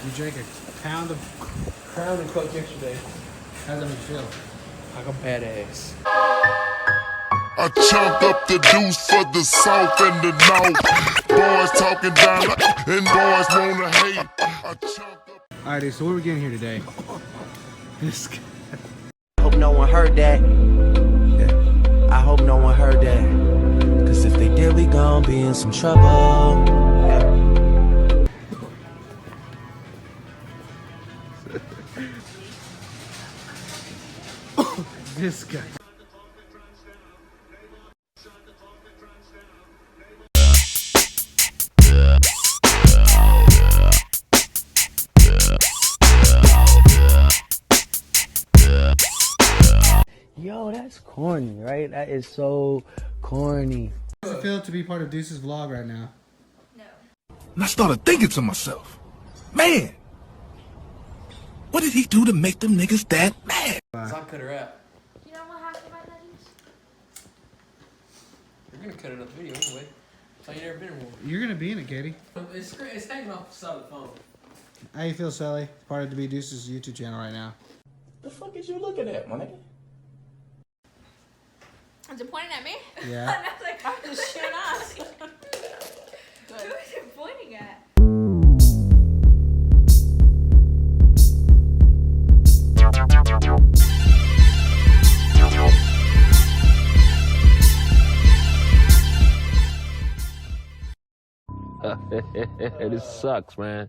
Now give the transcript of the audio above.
You drank a pound of Crown and Coke yesterday. How does that make you feel? Like a badass. I chunk up the deuce for the south and the north. Boys talking down and boys wanna hate. I chunk up. Alright, dude, so what are we getting here today? This guy. Hope no one heard that. Yeah. I hope no one heard that. Cause if they did, we gon' be in some trouble. Yeah. This guy. Yo, that's corny, right? That is so corny. How does it feel to be part of Deuce's vlog right now? No. And I started thinking to myself, man, what did he do to make them niggas that mad? So I cut her out. You know what happened to my daddies? You're gonna cut it up the video anyway. So you never been in one. You're gonna be in it, Katie. It's hanging off the side of the phone. How you feel, Sally? Part of To Be Deuce's YouTube channel right now. The fuck is you looking at, my nigga? Is it pointing at me? Yeah. And I was like, I'm just shooting off. Who is it pointing at? This sucks, man.